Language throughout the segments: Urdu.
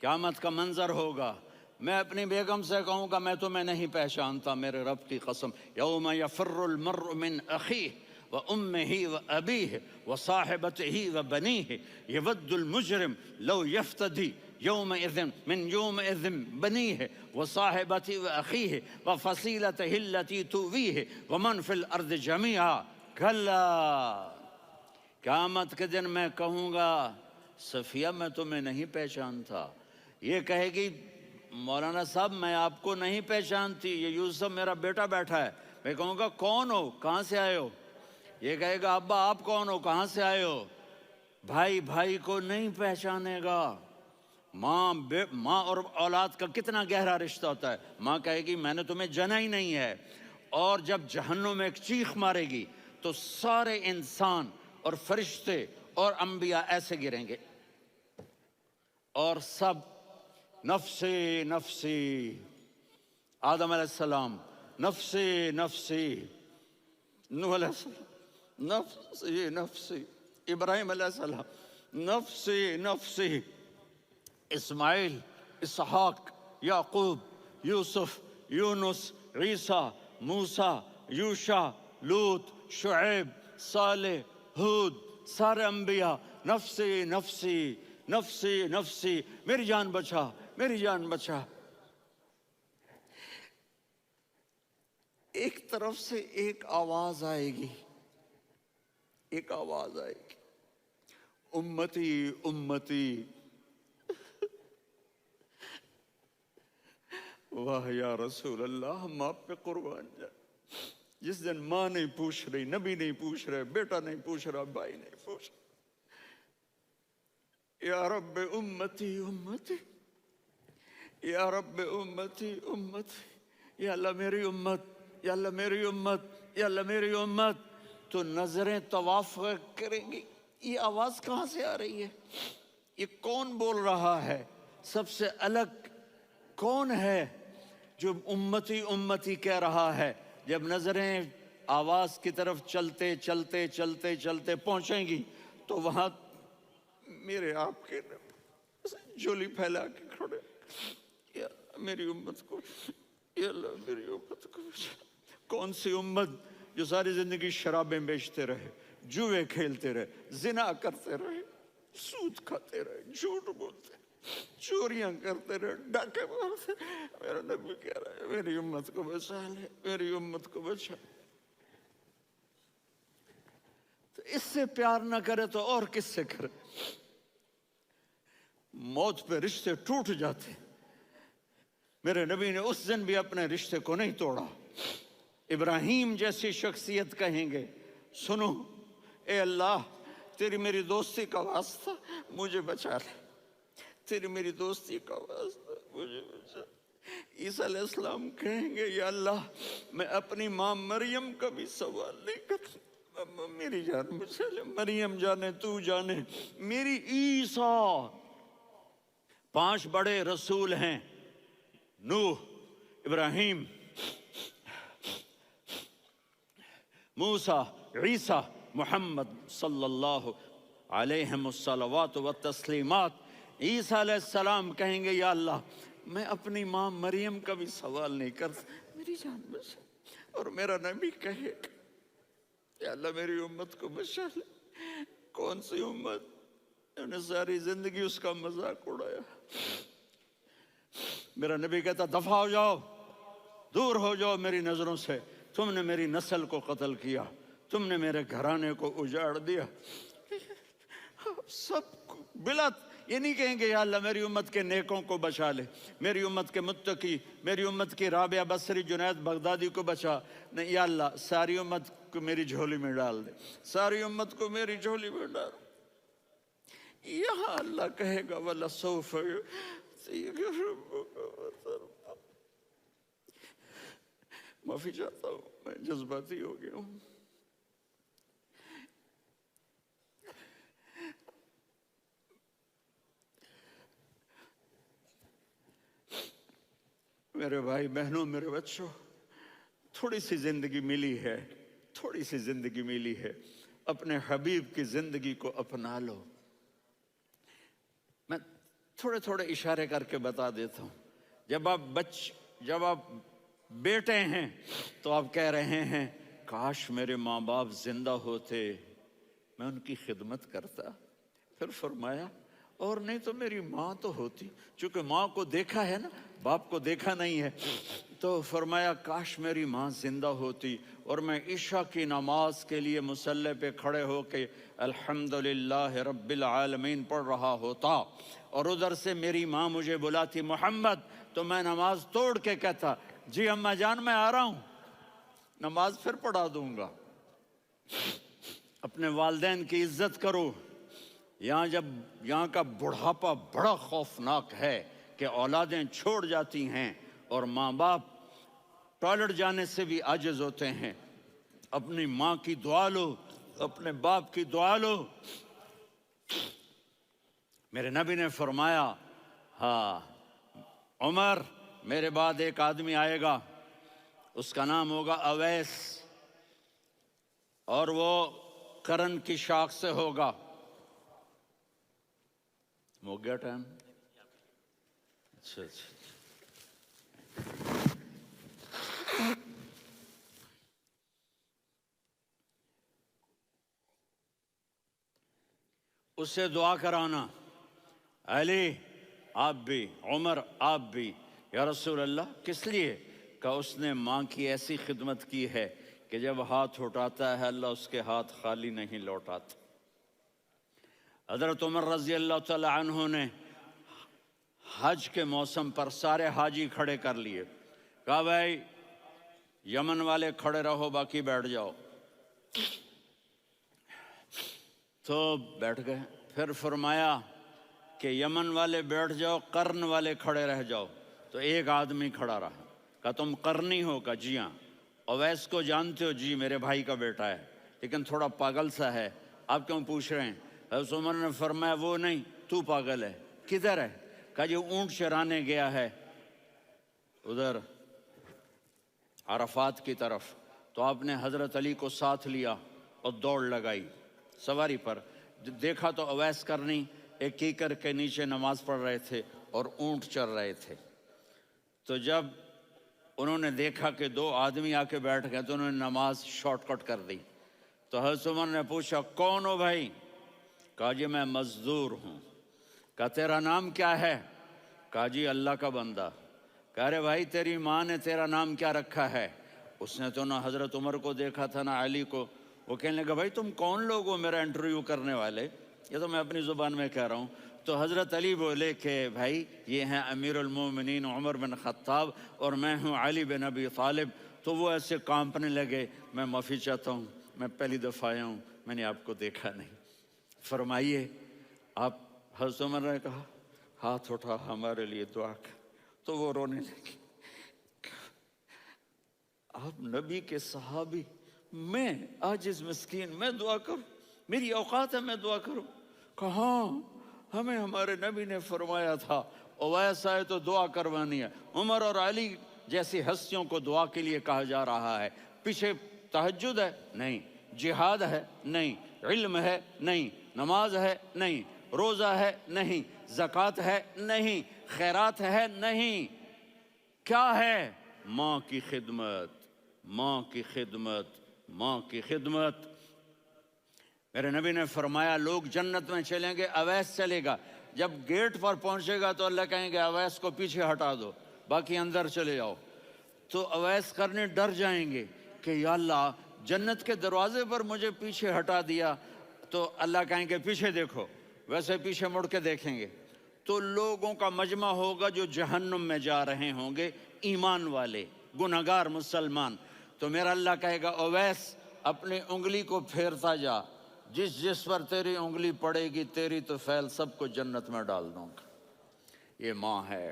قیامت کا منظر ہوگا، میں اپنی بیگم سے کہوں گا میں تمہیں نہیں پہچانتا، میرے رب کی قسم، یوم یفر المرء من اخیہ وامہ وابیہ وصاحبتہ وبنیہ یود المجرم لو یفتدی یومئذ من یومئذ بنیہ وصاحبتہ واخیہ وفصیلتہ التی تؤویہ ومن فی الارض جمیعا کلا، قیامت کے دن میں کہوں گا صفیہ میں تمہیں نہیں پہچانتا، یہ کہے گی مولانا صاحب میں آپ کو نہیں پہچانتی، یہ یوسف میرا بیٹا بیٹھا ہے، میں کہوں گا کون ہو، کہاں سے آئے ہو، یہ کہے گا ابا آپ کون ہو، کہاں سے آئے ہو، بھائی بھائی کو نہیں پہچانے گا، ماں اور اولاد کا کتنا گہرا رشتہ ہوتا ہے، ماں کہے گی میں نے تمہیں جنا ہی نہیں ہے، اور جب جہنم میں ایک چیخ مارے گی تو سارے انسان اور فرشتے اور انبیاء ایسے گریں گے اور سب نفسی نفسی، آدم علیہ السلام نفسی نفسی، نوح علیہ السلام نفسی نفسی، ابراہیم علیہ السلام نفسی نفسی، اسماعیل، اسحاق، یعقوب، یوسف، یونس، عیسیٰ، موسیٰ، یوشع، لوط، شعیب، صالح، ہود، سارے انبیاء نفسی نفسی نفسی نفسی، میری جان بچا میری جان بچا۔ ایک طرف سے ایک آواز آئے گی، ایک آواز آئے گی، امتی امتی، واہ یا رسول اللہ ہم آپ پہ قربان جائیں۔ جس دن ماں نہیں پوچھ رہی، نبی نہیں پوچھ رہے، بیٹا نہیں پوچھ رہا، بھائی نہیں پوچھ رہا، یا رب امتی امتی، یا رب امتی امتی، یا اللہ میری امت، یا اللہ میری امت، یا اللہ میری امت، تو نظریں طواف کریں گی، یہ آواز کہاں سے آ رہی ہے، یہ کون بول رہا ہے، سب سے الگ کون ہے جو امتی امتی کہہ رہا ہے؟ جب نظریں آواز کی طرف چلتے چلتے چلتے چلتے پہنچیں گی تو وہاں میرے آپ کے جھولی پھیلا کے کھڑے، یا میری امت کو، یا اللہ میری امت کو، کون سی امت جو ساری زندگی شرابیں بیچتے رہے، جوئے کھیلتے رہے، زنا کرتے رہے، سود کھاتے رہے، جھوٹ بولتے رہے، چوریاں کرتے رہے، ڈاکے مارتے رہے، میرا نبی کہہ رہا ہے میری امت کو بچا لے، میری امت کو بچا۔ تو اس سے پیار نہ کرے تو اور کس سے کرے؟ موت پہ رشتے ٹوٹ جاتے، میرے نبی نے اس دن بھی اپنے رشتے کو نہیں توڑا۔ ابراہیم جیسی شخصیت کہیں گے سنو اے اللہ تیری میری دوستی کا واسطہ مجھے بچا لے، تیری میری دوستی کا واسطہ مجھے بچا لے۔ عیسیٰ علیہ السلام کہیں گے یا اللہ میں اپنی ماں مریم کا بھی سوال نہیں کرتا، میری جان بچا لے، مریم جانے تو جانے، میری عیسیٰ۔ 5 بڑے رسول ہیں، نوح، ابراہیم، موسیٰ، عیسیٰ، محمد صلی اللہ علیہ الصلوات والتسلیمات۔ عیسیٰ علیہ السلام کہیں گے یا اللہ میں اپنی ماں مریم کا بھی سوال نہیں کرتا، میری جان بچا۔ اور میرا نبی کہے یا اللہ میری امت کو بچا لے، کون سی امت انہوں نے ساری زندگی اس کا مذاق اڑایا۔ میرا نبی کہتا دفع ہو جاؤ، دور ہو جاؤ میری نظروں سے، تم نے میری نسل کو قتل کیا، تم نے میرے گھرانے کو اجاڑ دیا۔ سب بلا یہ نہیں کہیں گے یا اللہ میری امت کے نیکوں کو بچا لے، میری امت کے متقی، میری امت کی رابعہ بصری جنید بغدادی کو بچا، نہیں یا اللہ ساری امت کو میری جھولی میں ڈال دے، ساری امت کو میری جھولی میں ڈال۔ یہاں اللہ کہے گا وَلَسَوْفَ يُعْطِيكَ رَبُّكَ فَتَرْضَىٰ۔ معافی چاہتا ہوں میں جذباتی ہو گیا ہوں۔ میرے بھائی بہنوں، میرے بچوں، تھوڑی سی زندگی ملی ہے، تھوڑی سی زندگی ملی ہے، اپنے حبیب کی زندگی کو اپنا لو۔ میں تھوڑے تھوڑے اشارے کر کے بتا دیتا ہوں. جب آپ بیٹے ہیں تو آپ کہہ رہے ہیں کاش میرے ماں باپ زندہ ہوتے، میں ان کی خدمت کرتا. پھر فرمایا اور نہیں تو میری ماں تو ہوتی. چونکہ ماں کو دیکھا ہے نا، باپ کو دیکھا نہیں ہے، تو فرمایا کاش میری ماں زندہ ہوتی اور میں عشاء کی نماز کے لیے مصلی پہ کھڑے ہو کے الحمدللہ رب العالمین پڑھ رہا ہوتا، اور ادھر سے میری ماں مجھے بلاتی محمد، تو میں نماز توڑ کے کہتا جی اماں جان میں آ رہا ہوں، نماز پھر پڑھا دوں گا. اپنے والدین کی عزت کرو. یہاں کا بڑھاپا بڑا خوفناک ہے کہ اولادیں چھوڑ جاتی ہیں اور ماں باپ ٹوائلٹ جانے سے بھی عاجز ہوتے ہیں. اپنی ماں کی دعا لو، اپنے باپ کی دعا لو. میرے نبی نے فرمایا ہاں عمر میرے بعد ایک آدمی آئے گا، اس کا نام ہوگا اویس، اور وہ کرن کی شاخ سے ہوگا. ہو گیا ٹائم؟ اچھا. اس سے دعا کرانا، علی آپ بھی، عمر آپ بھی. یا رسول اللہ کس لیے؟ کہ اس نے ماں کی ایسی خدمت کی ہے کہ جب ہاتھ اٹھاتا ہے اللہ اس کے ہاتھ خالی نہیں لوٹاتا. حضرت عمر رضی اللہ تعالی عنہ نے حج کے موسم پر سارے حاجی کھڑے کر لیے، کہا بھائی یمن والے کھڑے رہو باقی بیٹھ جاؤ. تو بیٹھ گئے. پھر فرمایا کہ یمن والے بیٹھ جاؤ، قرن والے کھڑے رہ جاؤ. تو ایک آدمی کھڑا رہا. کہا تم قرنی ہو؟ کہا جی ہاں. اویس کو جانتے ہو؟ جی میرے بھائی کا بیٹا ہے لیکن تھوڑا پاگل سا ہے، آپ کیوں پوچھ رہے ہیں؟ حضرت عمر نے فرمایا وہ نہیں، تو پاگل ہے. کدھر ہے؟ کہا جی اونٹ چرانے گیا ہے ادھر عرفات کی طرف. تو آپ نے حضرت علی کو ساتھ لیا اور دوڑ لگائی سواری پر. دیکھا تو اویس کرنی ایک کیکر کے نیچے نماز پڑھ رہے تھے اور اونٹ چر رہے تھے. تو جب انہوں نے دیکھا کہ دو آدمی آ کے بیٹھ گئے تو انہوں نے نماز شارٹ کٹ کر دی. تو حضرت عمر نے پوچھا کون ہو بھائی؟ کہا جی میں مزدور ہوں. کہا تیرا نام کیا ہے؟ کہا جی اللہ کا بندہ. کہا ارے بھائی تیری ماں نے تیرا نام کیا رکھا ہے؟ اس نے تو نہ حضرت عمر کو دیکھا تھا نہ علی کو. وہ کہنے لگا بھائی تم کون لوگ ہو میرا انٹرویو کرنے والے؟ یہ تو میں اپنی زبان میں کہہ رہا ہوں. تو حضرت علی بولے کہ بھائی یہ ہیں امیر المومنین عمر بن خطاب اور میں ہوں علی بن ابی طالب. تو وہ ایسے کانپنے لگے. میں معافی چاہتا ہوں، میں پہلی دفعہ آیا ہوں، میں نے آپ کو دیکھا نہیں. فرمائیے آپ. حضرت عمر نے کہا ہاتھ اٹھا ہمارے لیے دعا کر. تو وہ رونے لگے. آپ نبی کے صحابی، میں عاجز مسکین میں دعا کروں؟ میری اوقات ہے میں دعا کروں؟ کہاں ہمیں ہمارے نبی نے فرمایا تھا اویس آئے تو دعا کروانی ہے. عمر اور علی جیسی ہستیوں کو دعا کے لیے کہا جا رہا ہے. پیچھے تہجد ہے؟ نہیں. جہاد ہے؟ نہیں. علم ہے؟ نہیں. نماز ہے؟ نہیں. روزہ ہے؟ نہیں. زکوٰۃ ہے؟ نہیں. خیرات ہے؟ نہیں. کیا ہے؟ ماں کی خدمت، ماں کی خدمت، ماں کی خدمت. میرے نبی نے فرمایا لوگ جنت میں چلیں گے، اویس چلے گا. جب گیٹ پر پہنچے گا تو اللہ کہیں گے اویس کو پیچھے ہٹا دو، باقی اندر چلے جاؤ. تو اویس کرنے ڈر جائیں گے کہ یا اللہ جنت کے دروازے پر مجھے پیچھے ہٹا دیا. تو اللہ کہیں گے پیچھے دیکھو، ویسے پیچھے مڑ کے دیکھیں گے تو لوگوں کا مجمع ہوگا جو جہنم میں جا رہے ہوں گے، ایمان والے، گنہگار مسلمان. تو میرا اللہ کہے گا اویس اپنی انگلی کو پھیرتا جا، جس پر تیری انگلی پڑے گی تیری تو فیل سب کو جنت میں ڈال دوں گا. یہ ماں ہے،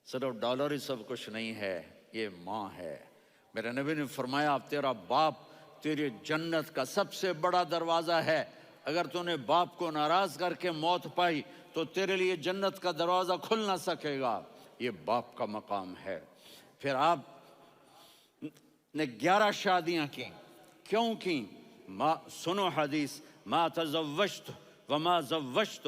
صرف ڈالر ہی سب کچھ نہیں ہے، یہ ماں ہے. میرے نبی نے فرمایا تیرا باپ تیری جنت کا سب سے بڑا دروازہ ہے. اگر تو نے باپ کو ناراض کر کے موت پائی تو تیرے لیے جنت کا دروازہ کھل نہ سکے گا. یہ باپ کا مقام ہے. پھر آپ نے 11 شادیاں کی. کیوں کی؟ سنو حدیث، ما تزوجت وما زوجت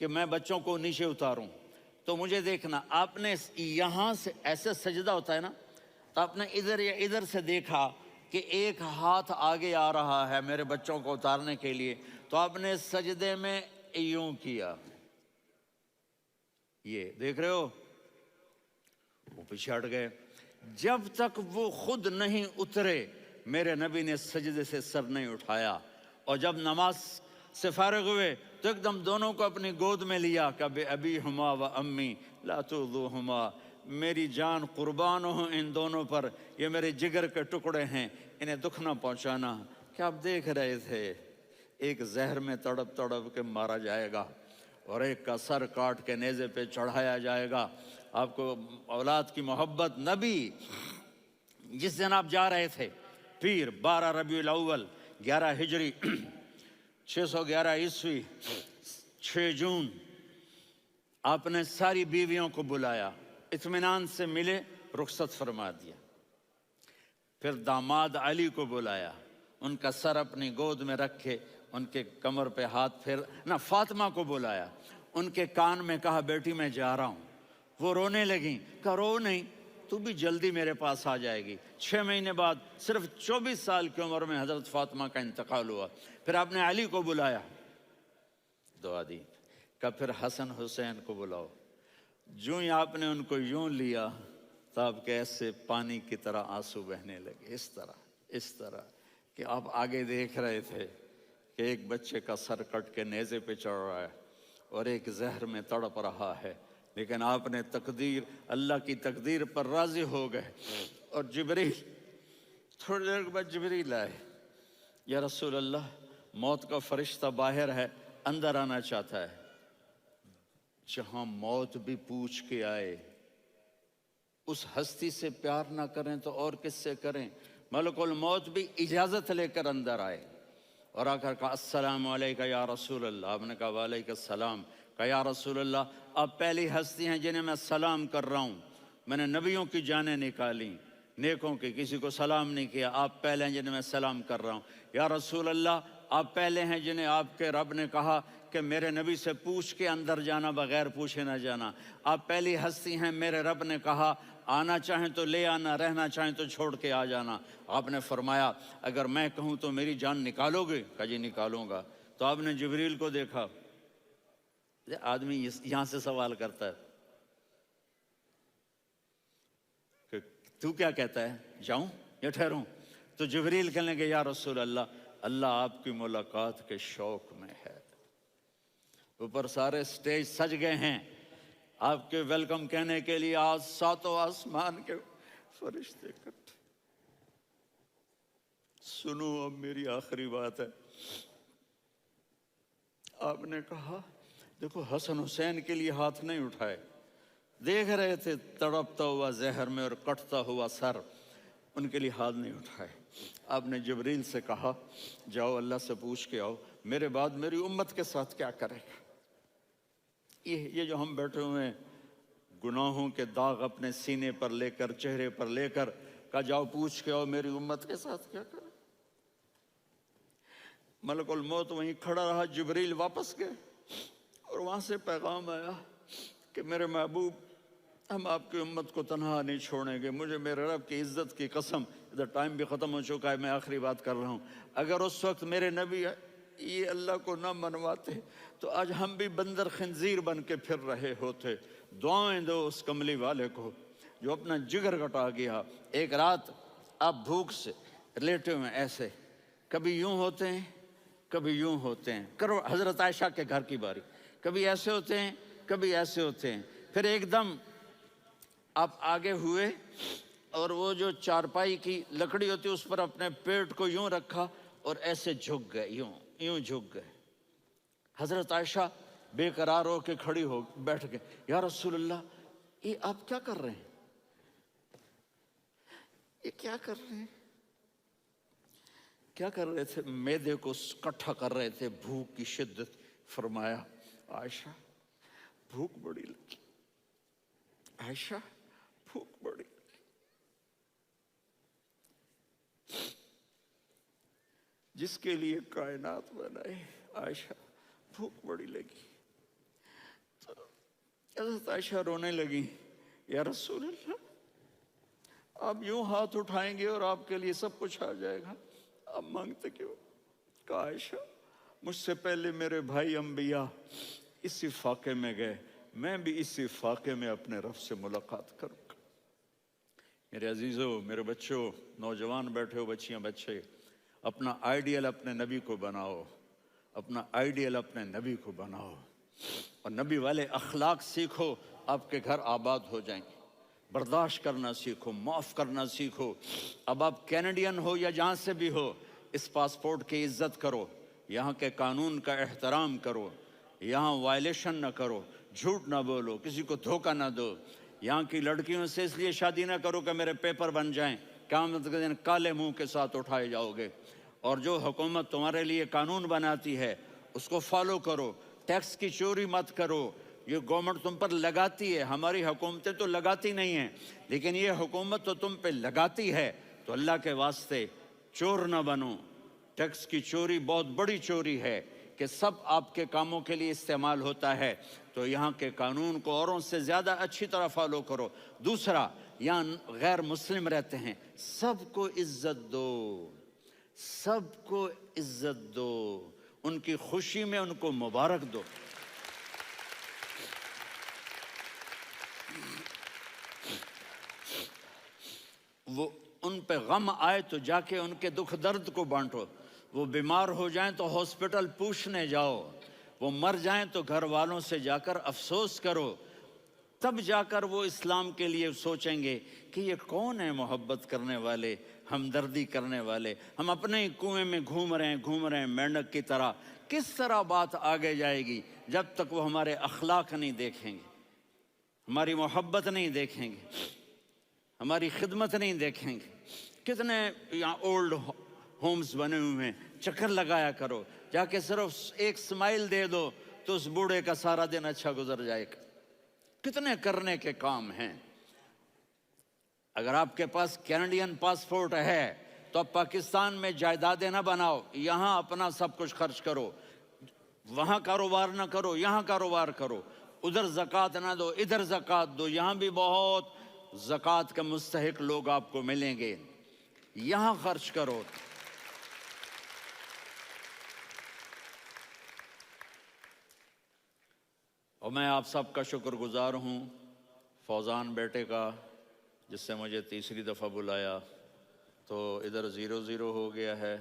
کہ میں بچوں کو نیچے اتاروں، تو مجھے دیکھنا، آپ نے یہاں سے ایسے سجدہ ہوتا ہے نا، تو آپ نے ادھر یا ادھر سے دیکھا کہ ایک ہاتھ آگے آ رہا ہے میرے بچوں کو اتارنے کے لیے، تو آپ نے سجدے میں یوں کیا، یہ دیکھ رہے ہو، وہ پیچھے ہٹ گئے۔ جب تک وہ خود نہیں اترے میرے نبی نے سجدے سے سر نہیں اٹھایا، اور جب نماز سے فارغ ہوئے تو ایک دم دونوں کو اپنی گود میں لیا کہ ابی ہما و امی لا تؤذوہما، میری جان قربان ہو ان دونوں پر، یہ میرے جگر کے ٹکڑے ہیں، انہیں دکھ نہ پہنچانا۔ کیا آپ دیکھ رہے تھے ایک زہر میں تڑپ تڑپ کے مارا جائے گا، اور ایک کا سر کاٹ کے نیزے پہ چڑھایا جائے گا۔ آپ کو اولاد کی محبت، نبی جس دن آپ جا رہے تھے پیر 12 ربیع الاول 11 ہجری 611 عیسوی 6 جون، آپ نے ساری بیویوں کو بلایا، اطمینان سے ملے، رخصت فرما دیا۔ پھر داماد علی کو بلایا، ان کا سر اپنی گود میں رکھے، ان کے کمر پہ ہاتھ پھیر نہ، فاطمہ کو بلایا، ان کے کان میں کہا بیٹی میں جا رہا ہوں۔ وہ رونے لگیں، کہا رو نہیں، تو بھی جلدی میرے پاس آ جائے گی۔ 6 مہینے بعد صرف 24 سال کی عمر میں حضرت فاطمہ کا انتقال ہوا۔ پھر آپ نے علی کو بلایا، دعا دی، کہ پھر حسن حسین کو بلاؤ۔ جو ہی آپ نے ان کو یوں لیا تو آپ کے ایسے پانی کی طرح آنسو بہنے لگے، اس طرح کہ آپ آگے دیکھ رہے تھے کہ ایک بچے کا سر کٹ کے نیزے پہ چڑھ رہا ہے اور ایک زہر میں تڑپ رہا ہے، لیکن آپ نے تقدیر، اللہ کی تقدیر پر راضی ہو گئے۔ اور جبریل، تھوڑی دیر کے بعد جبریل آئے، یا رسول اللہ موت کا فرشتہ باہر ہے، اندر آنا چاہتا ہے۔ جہاں موت بھی پوچھ کے آئے، اس ہستی سے پیار نہ کریں تو اور کس سے کریں؟ ملک الموت بھی اجازت لے کر اندر آئے اور آ کر کہا السلام علیکہ یا رسول اللہ۔ آپ نے کہا وعلیکم السلام۔ کہا یا رسول اللہ آپ پہلی ہستی ہیں جنہیں میں سلام کر رہا ہوں، میں نے نبیوں کی جانیں نکالی، نیکوں کی، کسی کو سلام نہیں کیا، آپ پہلے ہیں جنہیں میں سلام کر رہا ہوں۔ یا رسول اللہ آپ پہلے ہیں جنہیں آپ کے رب نے کہا کہ میرے نبی سے پوچھ کے اندر جانا، بغیر پوچھے نہ جانا۔ آپ پہلی ہستی ہیں، میرے رب نے کہا آنا چاہیں تو لے آنا، رہنا چاہیں تو چھوڑ کے آ جانا۔ آپ نے فرمایا اگر میں کہوں تو میری جان نکالو گے؟ کہا جی نکالوں گا۔ تو آپ نے جبریل کو دیکھا، آدمی یہاں سے سوال کرتا ہے کہ تو کیا کہتا ہے، جاؤں یا ٹھہروں؟ تو جبریل کہنے لگے یا رسول اللہ، اللہ آپ کی ملاقات کے شوق میں ہے۔ اوپر سارے سٹیج سج گئے ہیں آپ کے ویلکم کہنے کے لیے، آج 7 آسمان کے فرشتے اکٹھے۔ سنو اب میری آخری بات ہے۔ آپ نے کہا دیکھو حسن حسین کے لیے ہاتھ نہیں اٹھائے، دیکھ رہے تھے تڑپتا ہوا زہر میں اور کٹتا ہوا سر، ان کے لیے ہاتھ نہیں اٹھائے۔ آپ نے جبریل سے کہا جاؤ اللہ سے پوچھ کے آؤ میرے بعد میری امت کے ساتھ کیا کرے گا۔ یہ جو ہم بیٹھے ہوئے ہیں گناہوں کے داغ اپنے سینے پر لے کر، چہرے پر لے کر، کہا جاؤ پوچھ کے آؤ میری امت کے ساتھ کیا کرے۔ ملک الموت وہیں کھڑا رہا، جبریل واپس گئے اور وہاں سے پیغام آیا کہ میرے محبوب ہم آپ کی امت کو تنہا نہیں چھوڑیں گے، مجھے میرے رب کی عزت کی قسم، ادھر ٹائم بھی ختم ہو چکا ہے، میں آخری بات کر رہا ہوں، اگر اس وقت میرے نبی یہ اللہ کو نہ منواتے تو آج ہم بھی بندر خنزیر بن کے پھر رہے ہوتے۔ دعائیں دو اس کملی والے کو جو اپنا جگر کٹا گیا۔ ایک رات آپ بھوک سے لیٹے ہوئے ایسے، کبھی یوں ہوتے ہیں کبھی یوں ہوتے ہیں، کرو حضرت عائشہ کے گھر کی باری، کبھی ایسے ہوتے ہیں کبھی ایسے ہوتے ہیں، پھر ایک دم آپ آگے ہوئے اور وہ جو چارپائی کی لکڑی ہوتی اس پر اپنے پیٹ کو یوں رکھا اور ایسے جھک گئے، یوں جھک گئے۔ حضرت عائشہ بے قرار ہو کے کھڑی ہو بیٹھ گئے، یا رسول اللہ یہ آپ کیا کر رہے ہیں، یہ کیا کر رہے ہیں؟ کیا کر رہے تھے؟ معدے کو کٹھا کر رہے تھے، بھوک کی شدت۔ فرمایا عائشہ بھوک بڑی لگی، عائشہ بھوک بڑی لگی، جس کے لیے کائنات بنائے، عائشہ بھوک بڑی لگی۔ حضرت عائشہ رونے لگی، یا رسول اللہ آپ یوں ہاتھ اٹھائیں گے اور آپ کے لیے سب کچھ آ جائے گا، آپ مانگتے کیوں؟ کہا عائشہ مجھ سے پہلے میرے بھائی انبیاء اسی فاقے میں گئے، میں بھی اسی فاقے میں اپنے رب سے ملاقات کروں گا۔ میرے عزیزوں، میرے بچوں، نوجوان بیٹھے ہو، بچیاں بچے، اپنا آئیڈیل اپنے نبی کو بناؤ، اپنا آئیڈیل اپنے نبی کو بناؤ، اور نبی والے اخلاق سیکھو، آپ کے گھر آباد ہو جائیں گے۔ برداشت کرنا سیکھو، معاف کرنا سیکھو۔ اب آپ کینیڈین ہو یا جہاں سے بھی ہو، اس پاسپورٹ کی عزت کرو، یہاں کے قانون کا احترام کرو، یہاں وائلیشن نہ کرو، جھوٹ نہ بولو، کسی کو دھوکہ نہ دو۔ یہاں کی لڑکیوں سے اس لیے شادی نہ کرو کہ میرے پیپر بن جائیں، قیامت کے دن کالے منہ کے ساتھ اٹھائے جاؤ گے۔ اور جو حکومت تمہارے لیے قانون بناتی ہے اس کو فالو کرو، ٹیکس کی چوری مت کرو۔ یہ گورنمنٹ تم پر لگاتی ہے، ہماری حکومتیں تو لگاتی نہیں ہیں، لیکن یہ حکومت تو تم پہ لگاتی ہے، تو اللہ کے واسطے چور نہ بنو۔ ٹیکس کی چوری بہت بڑی چوری ہے کہ سب آپ کے کاموں کے لیے استعمال ہوتا ہے، تو یہاں کے قانون کو اوروں سے زیادہ اچھی طرح فالو کرو۔ دوسرا، یہاں غیر مسلم رہتے ہیں، سب کو عزت دو، سب کو عزت دو، ان کی خوشی میں ان کو مبارک دو۔ وہ ان پہ غم آئے تو جا کے ان کے دکھ درد کو بانٹو، وہ بیمار ہو جائیں تو ہاسپٹل پوچھنے جاؤ، وہ مر جائیں تو گھر والوں سے جا کر افسوس کرو، تب جا کر وہ اسلام کے لیے سوچیں گے کہ یہ کون ہے محبت کرنے والے، ہمدردی کرنے والے۔ ہم اپنے ہی کنویں میں گھوم رہے ہیں مینڈک کی طرح۔ کس طرح بات آگے جائے گی جب تک وہ ہمارے اخلاق نہیں دیکھیں گے، ہماری محبت نہیں دیکھیں گے، ہماری خدمت نہیں دیکھیں گے۔ کتنے یہاں اولڈ ہومز بنے ہوئے ہیں، چکر لگایا کرو، جا کے صرف ایک سمائل دے دو تو اس بوڑھے کا سارا دن اچھا گزر جائے گا۔ کتنے کرنے کے کام ہیں۔ اگر آپ کے پاس کینیڈین پاسپورٹ ہے تو اب پاکستان میں جائیدادیں نہ بناؤ، یہاں اپنا سب کچھ خرچ کرو، وہاں کاروبار نہ کرو، یہاں کاروبار کرو، ادھر زکوٰۃ نہ دو، ادھر زکوٰۃ دو، یہاں بھی بہت زکوٰۃ کے مستحق لوگ آپ کو ملیں گے، یہاں خرچ کرو۔ اور میں آپ سب کا شکر گزار ہوں، فوزان بیٹے کا، جس سے مجھے تیسری دفعہ بلایا، تو ادھر 0-0 ہو گیا ہے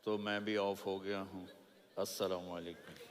تو میں بھی آف ہو گیا ہوں۔ السلام علیکم۔